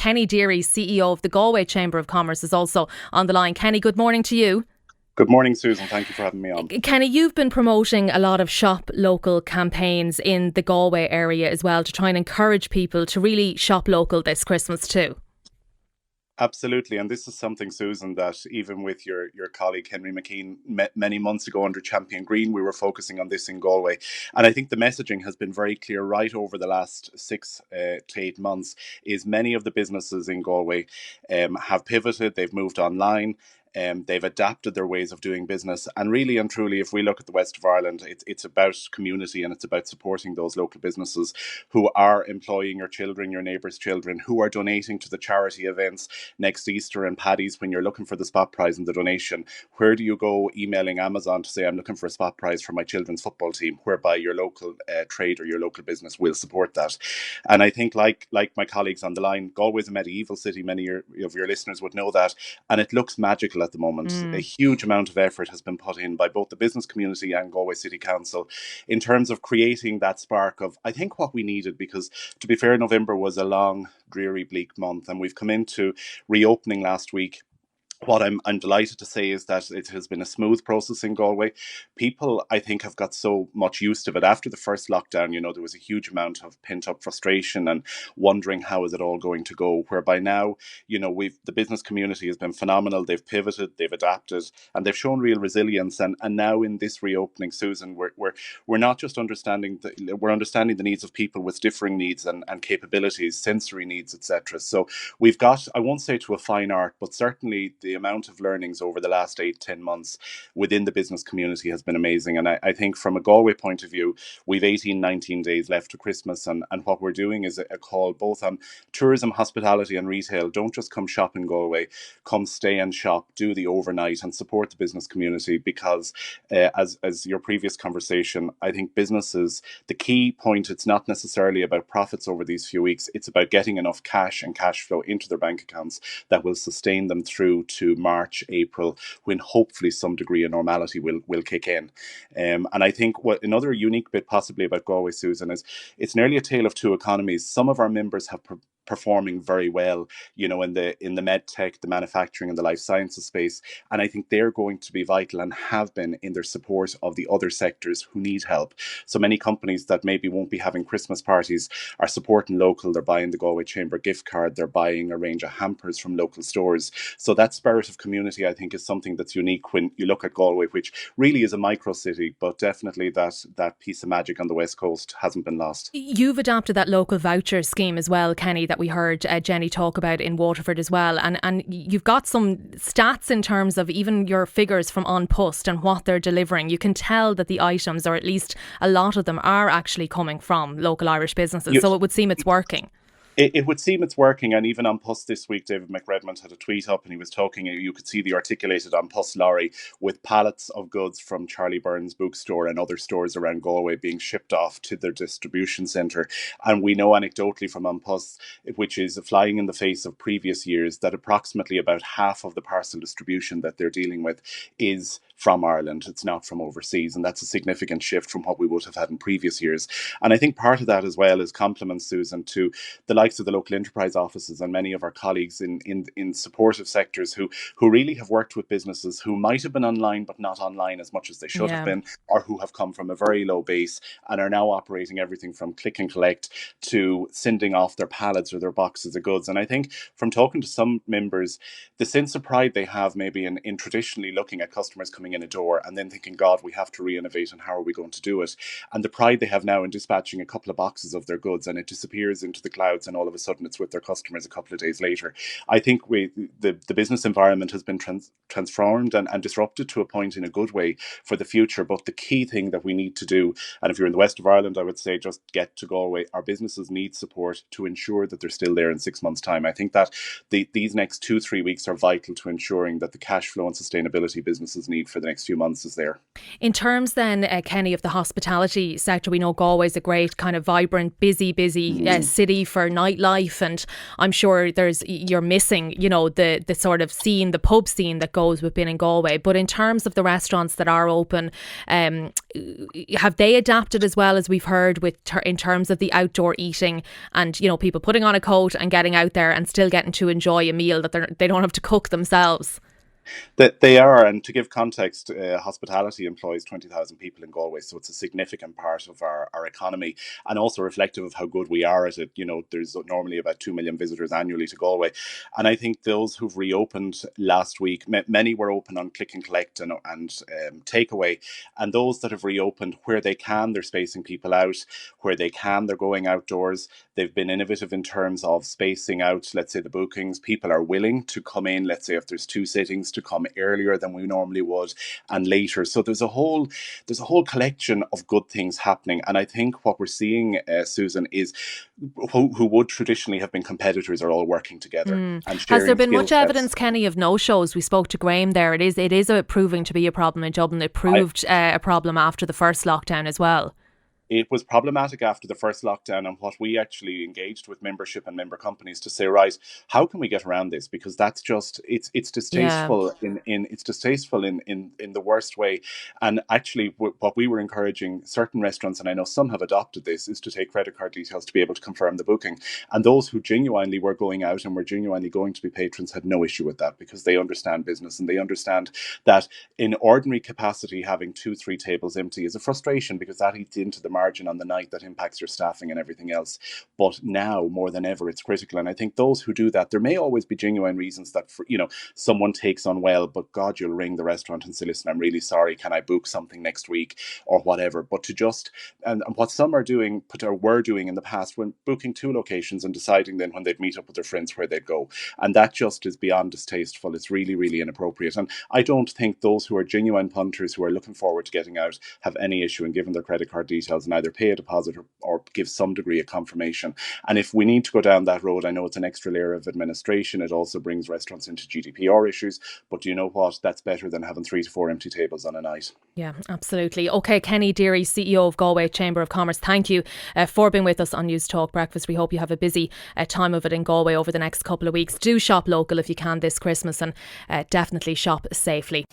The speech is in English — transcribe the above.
Kenny Deery, CEO of the Galway Chamber of Commerce, is also on the line. Kenny, good morning to you. Good morning, Susan. Thank you for having me on. Kenny, you've been promoting a lot of shop local campaigns in the Galway area as well to try and encourage people to really shop local this Christmas too. Absolutely. And this is something, Susan, that even with your colleague Henry McKean many months ago under Champion Green, we were focusing on this in Galway. And I think the messaging has been very clear right over the last 6 to 8 months is many of the businesses in Galway have pivoted, they've moved online. They've adapted their ways of doing business. And really and truly, if we look at the west of Ireland, it's about community and it's about supporting those local businesses who are employing your children, your neighbours' children, who are donating to the charity events next Easter and Paddy's when you're looking for the spot prize and the donation. Where do you go emailing Amazon to say, I'm looking for a spot prize for my children's football team, whereby your local trade or your local business will support that. And I think like my colleagues on the line, Galway's a medieval city. Many of your listeners would know that. And it looks magical at the moment. A huge amount of effort has been put in by both the business community and Galway City Council in terms of creating that spark of, I think, what we needed, because to be fair, November was a long, dreary, bleak month, and we've come into reopening last week. What I'm delighted to say is that it has been a smooth process in Galway. People, I think, have got so much used to it. After the first lockdown, there was a huge amount of pent-up frustration and wondering how is it all going to go, whereby now, the business community has been phenomenal. They've pivoted, they've adapted, and they've shown real resilience. And now in this reopening, Susan, we're not just understanding we're understanding the needs of people with differing needs and capabilities, sensory needs, etc. So we've got, I won't say to a fine art, but certainly the amount of learnings over the last 8-10 months within the business community has been amazing. And I think from a Galway point of view, we've 18-19 days left to Christmas. And what we're doing is a call both on tourism, hospitality and retail. Don't just come shop in Galway, come stay and shop, do the overnight and support the business community. Because as your previous conversation, I think businesses, the key point, it's not necessarily about profits over these few weeks. It's about getting enough cash and cash flow into their bank accounts that will sustain them through to March, April, when hopefully some degree of normality will kick in. And I think what another unique bit possibly about Galway, Susan, is it's nearly a tale of two economies. Some of our members have performing very well, in the med tech, the manufacturing and the life sciences space. And I think they're going to be vital and have been in their support of the other sectors who need help. So many companies that maybe won't be having Christmas parties are supporting local. They're buying the Galway Chamber gift card. They're buying a range of hampers from local stores. So that spirit of community, I think, is something that's unique when you look at Galway, which really is a micro city, but definitely that piece of magic on the West Coast hasn't been lost. You've adopted that local voucher scheme as well, Kenny, that we heard Jenny talk about in Waterford as well. And you've got some stats in terms of even your figures from An Post and what they're delivering. You can tell that the items, or at least a lot of them, are actually coming from local Irish businesses. So it would seem it's working. It would seem it's working. And even on Post this week, David McRedmond had a tweet up and he was talking, you could see the articulated An Post lorry with pallets of goods from Charlie Byrne's bookstore and other stores around Galway being shipped off to their distribution centre. And we know anecdotally from An Post, which is flying in the face of previous years, that approximately about half of the parcel distribution that they're dealing with is from Ireland. It's not from overseas. And that's a significant shift from what we would have had in previous years. And I think part of that as well is compliments, Susan, to the likes of the local enterprise offices and many of our colleagues in supportive sectors who really have worked with businesses who might have been online but not online as much as they should have been, or who have come from a very low base and are now operating everything from click and collect to sending off their pallets or their boxes of goods. And I think from talking to some members, the sense of pride they have maybe in traditionally looking at customers coming in a door and then thinking, God, we have to re-innovate and how are we going to do it? And the pride they have now in dispatching a couple of boxes of their goods and it disappears into the clouds and all of a sudden it's with their customers a couple of days later. I think the business environment has been transformed and disrupted to a point in a good way for the future. But the key thing that we need to do, and if you're in the west of Ireland, I would say just get to Galway. Our businesses need support to ensure that they're still there in 6 months' time. I think that these next 2-3 weeks are vital to ensuring that the cash flow and sustainability businesses need for the next few months is there. In terms then, Kenny, of the hospitality sector, we know Galway's a great kind of vibrant, busy city for nightlife, and I'm sure you're missing, you know, the sort of scene, the pub scene that goes with being in Galway. But in terms of the restaurants that are open, have they adapted as well, as we've heard, in terms of the outdoor eating and, you know, people putting on a coat and getting out there and still getting to enjoy a meal that they don't have to cook themselves? That they are, and to give context, hospitality employs 20,000 people in Galway, so it's a significant part of our economy, and also reflective of how good we are at it. You know, there's normally about 2 million visitors annually to Galway, and I think those who've reopened last week, many were open on click and collect and takeaway, and those that have reopened where they can, they're spacing people out. Where they can, they're going outdoors. They've been innovative in terms of spacing out, let's say, the bookings. People are willing to come in, let's say if there's 2 sittings, to come earlier than we normally would and later. So there's a whole collection of good things happening. And I think what we're seeing, Susan, is who would traditionally have been competitors are all working together. And has there been much evidence, Kenny, of no-shows? We spoke to Graham there. It is proving to be a problem in Dublin. It proved a problem after the first lockdown as well. It was problematic after the first lockdown, and what we actually engaged with membership and member companies to say, right, how can we get around this? Because that's just it's distasteful in the worst way. And actually, what we were encouraging certain restaurants, and I know some have adopted this, is to take credit card details to be able to confirm the booking. And those who genuinely were going out and were genuinely going to be patrons had no issue with that, because they understand business and they understand that in ordinary capacity, having 2-3 tables empty is a frustration, because that eats into the margin on the night, that impacts your staffing and everything else. But now more than ever, it's critical. And I think those who do that, there may always be genuine reasons that, someone takes unwell, but God, you'll ring the restaurant and say, listen, I'm really sorry, can I book something next week or whatever. But to just, and what some are doing, or were doing in the past, when booking 2 locations and deciding then when they'd meet up with their friends where they'd go. And that just is beyond distasteful. It's really, really inappropriate. And I don't think those who are genuine punters who are looking forward to getting out have any issue in giving their credit card details and either pay a deposit or give some degree of confirmation. And if we need to go down that road, I know it's an extra layer of administration. It also brings restaurants into GDPR issues. But do you know what? That's better than having 3 to 4 empty tables on a night. Yeah, absolutely. Okay, Kenny Deery, CEO of Galway Chamber of Commerce, thank you for being with us on NewsTalk Breakfast. We hope you have a busy time of it in Galway over the next couple of weeks. Do shop local if you can this Christmas, and definitely shop safely.